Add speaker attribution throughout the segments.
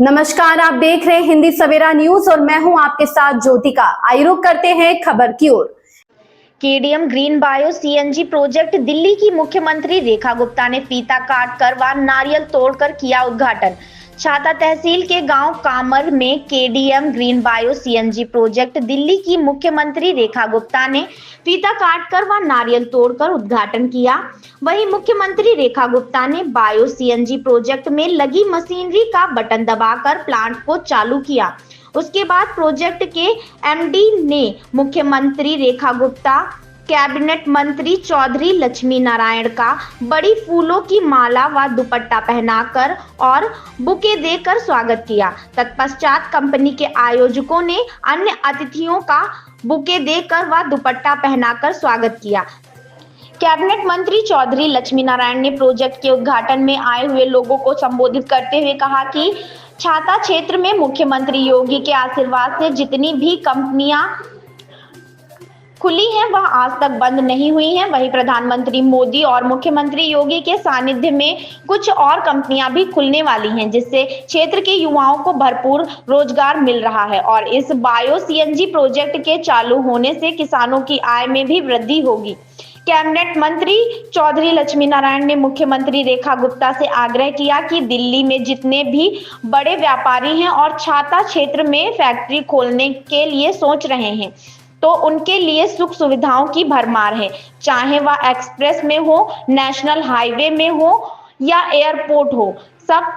Speaker 1: नमस्कार, आप देख रहे हैं हिंदी सवेरा न्यूज और मैं हूं आपके साथ ज्योतिका। आइए रुक करते हैं खबर की ओर।
Speaker 2: KDM green bio CNG project Delhi की मुख्यमंत्री रेखा गुप्ता ने फीता काट कर व नारियल तोड़कर किया उद्घाटन। छाता तहसील के गांव कामर में KDM green bio CNG project Delhi की मुख्यमंत्री रेखा गुप्ता ने फीता काटकर व नारियल तोड़कर उद्घाटन किया। वहीं मुख्यमंत्री रेखा गुप्ता ने बायो सीएनजी प्रोजेक्ट में लगी मशीनरी का बटन दबाकर प्लांट को चालू किया। उसके बाद प्रोजेक्ट के एमडी ने मुख्यमंत्री रेखा गुप्ता, कैबिनेट मंत्री चौधरी लक्ष्मी नारायण का बड़ी फूलों की माला व दुपट्टा पहनाकर और बुके देकर स्वागत किया। तत्पश्चात कंपनी के आयोजकों ने अन्य अतिथियों का बुके देकर व दुपट्टा पहनाकर स्वागत किया। कैबिनेट मंत्री चौधरी लक्ष्मी नारायण ने प्रोजेक्ट के उद्घाटन में आए हुए लोगों को संबोधित करते हुए कहा कि छाता क्षेत्र में मुख्यमंत्री योगी के आशीर्वाद से जितनी भी कंपनियां खुली हैं वह आज तक बंद नहीं हुई हैं। वहीं प्रधानमंत्री मोदी और मुख्यमंत्री योगी के सानिध्य में कुछ और कंपनियां भी खुलने वाली हैं, जिससे क्षेत्र के युवाओं को भरपूर रोजगार मिल रहा है और इस बायो सीएनजी प्रोजेक्ट के चालू होने से किसानों की आय में भी वृद्धि होगी। कैबिनेट मंत्री चौधरी लक्ष्मी नारायण ने मुख्यमंत्री रेखा गुप्ता से आग्रह किया कि दिल्ली में जितने भी बड़े व्यापारी हैं और छाता क्षेत्र में फैक्ट्री खोलने के लिए सोच रहे हैं तो उनके लिए सुख सुविधाओं की भरमार है, चाहे वह एक्सप्रेस में हो, नेशनल हाईवे में हो या एयरपोर्ट हो, सब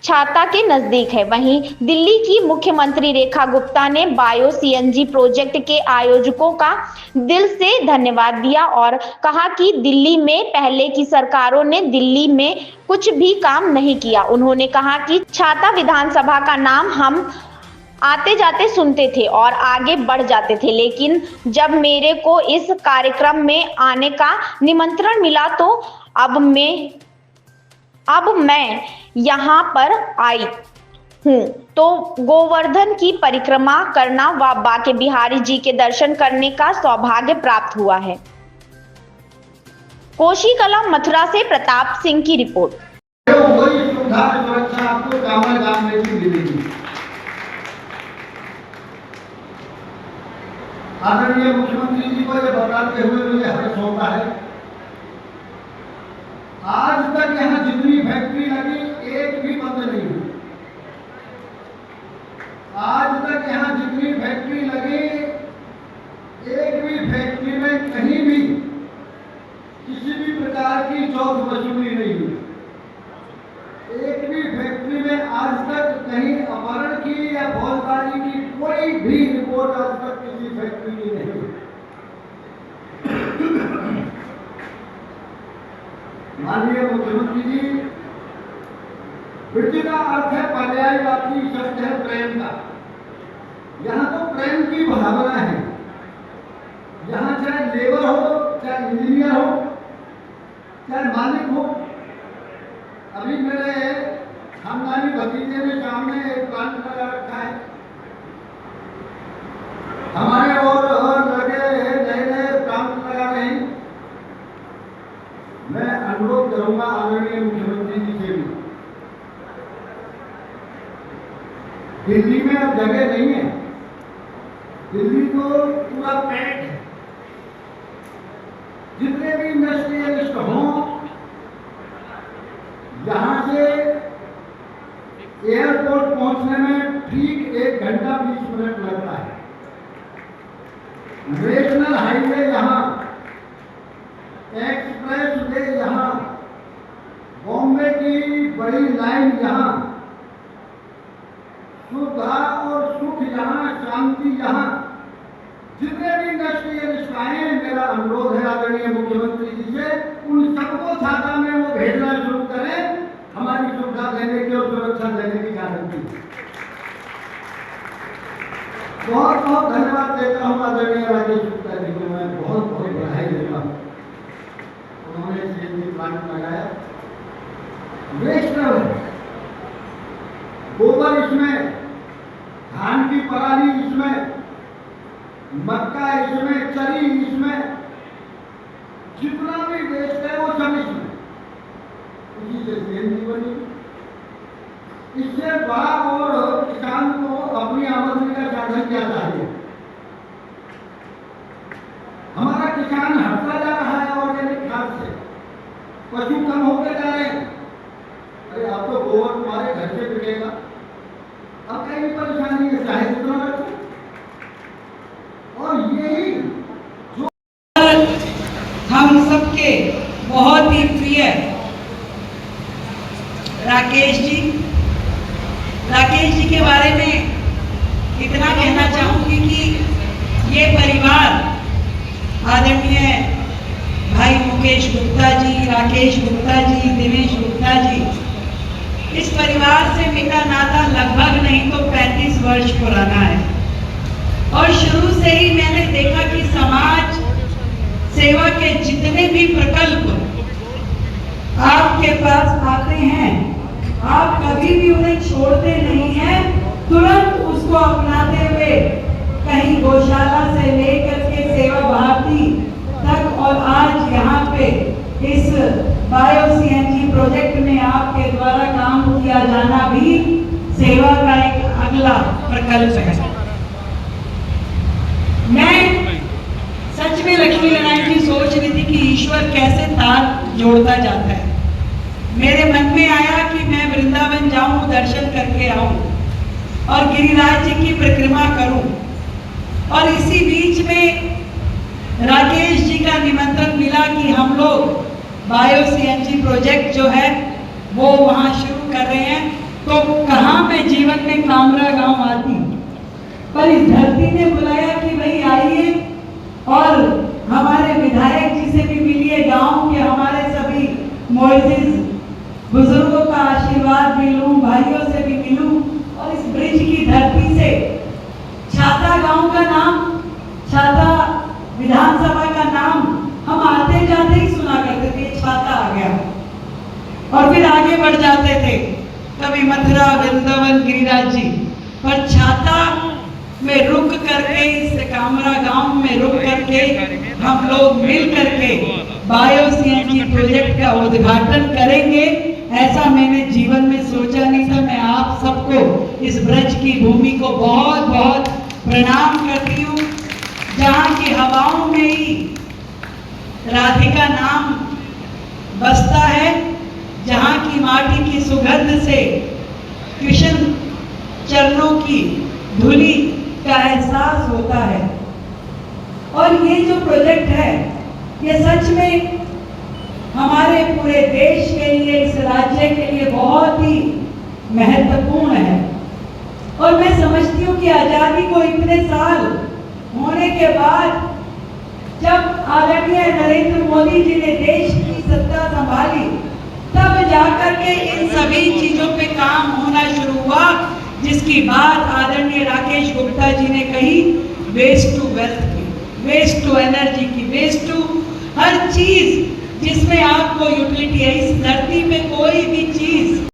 Speaker 2: छाता के नजदीक है। वहीं दिल्ली की मुख्यमंत्री रेखा गुप्ता ने बायो सीएनजी प्रोजेक्ट के आयोजकों का दिल से धन्यवाद दिया और कहा कि दिल्ली में पहले की सरकारों ने दिल्ली में कुछ भी काम नहीं किया। उन्होंने कहा कि छाता विधानसभा का नाम हम आते जाते सुनते थे और आगे बढ़ जाते थे, लेकिन जब मेरे को इस कार्यक्रम में आने का निमंत्रण मिला तो अब मैं यहाँ पर आई हूँ तो गोवर्धन की परिक्रमा करना व बाके बिहारी जी के दर्शन करने का सौभाग्य प्राप्त हुआ है। कोशी कला मथुरा से प्रताप सिंह की रिपोर्ट।
Speaker 3: वही सुविधा सुरक्षा आपको कामर गांव में भी मिलेगी। आदरणीय मुख्यमंत्री जी को ये बताते हुए मुझे हर्ष होता है, आज तक यहाँ जितनी फैक्ट्री लगी एक भी बंद नहीं हुई। आज तक यहाँ जितनी फैक्ट्री लगी एक भी फैक्ट्री में कहीं भी किसी भी प्रकार की चौथ वसूली नहीं हुई। एक भी फैक्ट्री में आज तक कहीं अपहरण की या फौजदारी की कोई भी रिपोर्ट आज तक किसी फैक्ट्री की नहीं हुई। माननीय मुख्यमंत्री जी, वृद्धि का अर्थ है पर्यायवाची शब्द है प्रेम का। यहाँ तो प्रेम की भावना है। यहाँ चाहे लेबर हो, चाहे इंजीनियर हो, चाहे मालिक हो। अभी मेरे खानदानी भतीजे ने सामने एक प्लांट लगा रखा है। हमारे और लगे नए नए प्लांट लगा रहे हैं। मैं अनुरोध करूंगा आदरणीय मुख्यमंत्री जी से भी, दिल्ली में अब जगह नहीं है। दिल्ली तो पूरा पैक है। जितने भी इंडस्ट्रियलिस्ट हों, यहां से एयरपोर्ट पहुंचने में ठीक 1 घंटा 20 मिनट लगता है। नेशनल हाईवे यहाँ, एक्सप्रेस वे यहाँ, बॉम्बे की बड़ी लाइन यहाँ, सुविधा और सुख यहाँ, शांति यहाँ। जितने भी इंडस्ट्रियलिस्ट आए, मेरा अनुरोध है आदरणीय मुख्यमंत्री जी से, उन सबको छाता में वो भेजना शुरू करें, हमारी सुविधा देने की और सुरक्षा देने की गारंटी। बहुत बहुत धन्यवाद देता हूँ आदरणीय राजेश गुप्ता जी को, मैं बहुत बहुत बधाई देता हूँ। उन्होंने सीएनजी प्लांट लगाया, वेस्ट गोबर इसमें, धान की पराली इसमें, मक्का इसमें, चरी इसमें, जितना भी वेस्ट है वो सब इसमें, उसी से सीएनजी बनी। इससे बाप और किसान को अपनी आमदनी का साधन क्या चाहिए। हमारा किसान हटता जा रहा है ऑर्गेनिक खाद से, पशु कम होते जा रहे हैं। अरे आप तो गोबर तुम्हारे घर से बिकेगा, अब कहीं परेशानी है, चाहे जितना रखो। और यही जो
Speaker 4: हम सबके बहुत ही प्रिय राकेश जी के बारे में इतना कहना चाहूंगी कि ये परिवार आदरणीय भाई मुकेश गुप्ता जी, राकेश गुप्ता जी, दिनेश गुप्ता जी, इस परिवार से मेरा नाता लगभग नहीं तो 35 वर्ष पुराना है। और शुरू से ही मैंने देखा कि समाज सेवा के जितने भी प्रकल्प आपके पास आते हैं, आप कभी भी उन्हें छोड़ते नहीं हैं, तुरंत उसको अपनाते हुए कहीं गौशाला से लेकर के सेवा भारती तक और आज यहाँ पे इस बायो सीएनजी प्रोजेक्ट में आपके द्वारा काम किया जाना भी सेवा का एक अगला प्रकल्प है। मैं सच में लक्ष्मी नारायण जी सोच रही थी कि ईश्वर कैसे तार जोड़ता जाता है। मेरे मन में आया कि मैं वृंदावन जाऊं, दर्शन करके आऊं और गिरिराज जी की परिक्रमा करूं। और इसी बीच में राकेश जी का निमंत्रण मिला कि हम लोग बायो सीएनजी प्रोजेक्ट जो है वो वहां शुरू कर रहे हैं। तो कहाँ मैं जीवन में कामरा गांव आती, पर इस धरती ने बुलाया कि भाई आइए और हमारे विधायक जी से भी मिलिए, गांव के हमारे सभी मोइजिज बुजुर्गों का आशीर्वाद भी लूं, भाइयों से भी मिलूं और इस ब्रिज की धरती से छाता गांव का नाम, छाता विधानसभा का नाम हम आते जाते ही सुना करते थे, छाता आ गया और फिर आगे बढ़ जाते थे, कभी मथुरा, वृंदावन, गिरिराज जी, पर छाता में रुक करके, इस कामरा गांव में रुक करके हम लोग मिल करके बायो सीएनजी प्रोजेक्ट का उद्घाटन करेंगे। ऐसा मैंने जीवन में सोचा नहीं था। मैं आप सबको इस ब्रज की भूमि को बहुत बहुत प्रणाम करती हूँ, जहाँ की हवाओं में ही राधिका नाम बसता है, जहाँ की माटी की सुगंध से कृष्ण चरणों की धूली का एहसास होता है। और ये जो प्रोजेक्ट है ये सच में हमारे पूरे देश के लिए, इस राज्य के लिए बहुत ही महत्वपूर्ण है। और मैं समझती हूँ कि आजादी को इतने साल होने के बाद जब आदरणीय नरेंद्र मोदी जी ने देश की सत्ता संभाली, तब जाकर के इन सभी चीजों पे काम होना शुरू हुआ, जिसकी बात आदरणीय राकेश गुप्ता जी ने कही, वेस्ट टू वेल्थ की, वेस्ट टू एनर्जी की, वेस्ट टू हर चीज जिसमें आपको यूटिलिटी है। इस धरती में कोई भी चीज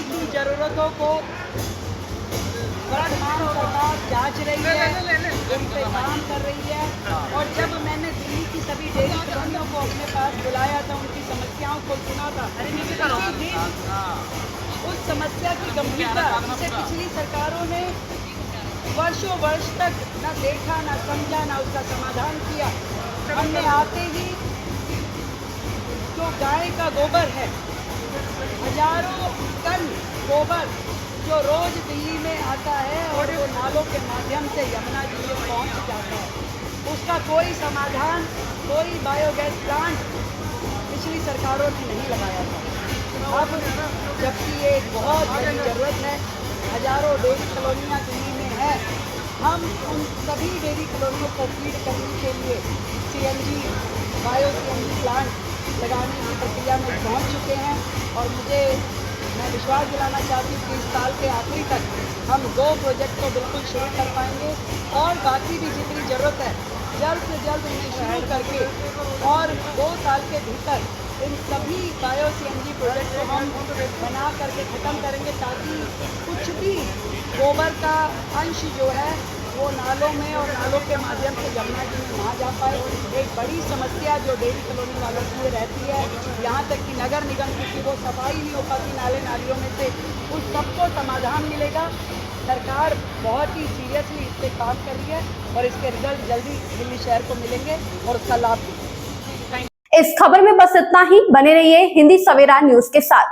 Speaker 5: की जरूरतों को वर्तमान सरकार जांच रही है, उन पे काम कर रही है। और जब मैंने दिल्ली की सभी डेयरी प्रबंधकों को अपने पास बुलाया था, उनकी समस्याओं को सुना था, उस समस्या की गंभीरता जिसे पिछली सरकारों ने वर्षों वर्ष तक न देखा, न समझा, न उसका समाधान किया, हमने आते ही जो गाय का गोबर है, हजारों टन गोबर जो रोज दिल्ली में आता है और वो नालों के माध्यम से यमुना जी में पहुंच जाता है, उसका कोई समाधान, कोई बायोगैस प्लांट पिछली सरकारों ने नहीं लगाया था। अब जबकि ये एक बहुत बड़ी ज़रूरत है, हजारों डेयरी कॉलोनियाँ दिल्ली में है, हम उन सभी डेयरी कॉलोनियों को फीड करने के लिए सीएनजी, बायो सीएनजी प्लांट लगाने की प्रक्रिया में पहुंच चुके हैं। और मैं विश्वास दिलाना चाहती हूँ कि इस साल के आखिरी तक हम 2 प्रोजेक्ट को बिल्कुल शुरू कर पाएंगे और बाकी भी जितनी ज़रूरत है जल्द से जल्द इन्हें शुरू करके और 2 साल के भीतर इन सभी बायो सीएनजी प्रोजेक्ट को हम बना करके ख़त्म करेंगे, ताकि कुछ भी गोबर का अंश जो है वो नालों में और नालों के माध्यम से यमुना जी में ना जा पाए। एक बड़ी समस्या जो डेयरी कॉलोनी वालों की रहती है, यहाँ तक कि नगर निगम की वो सफाई नहीं हो पाती नाले नालियों में से, उस सबको समाधान मिलेगा। सरकार बहुत ही सीरियसली इस पर काम कर रही है और इसके रिजल्ट जल्दी दिल्ली शहर को मिलेंगे और उसका लाभ भी।
Speaker 1: इस खबर में बस इतना ही। बने रहिए हिंदी सवेरा न्यूज के साथ।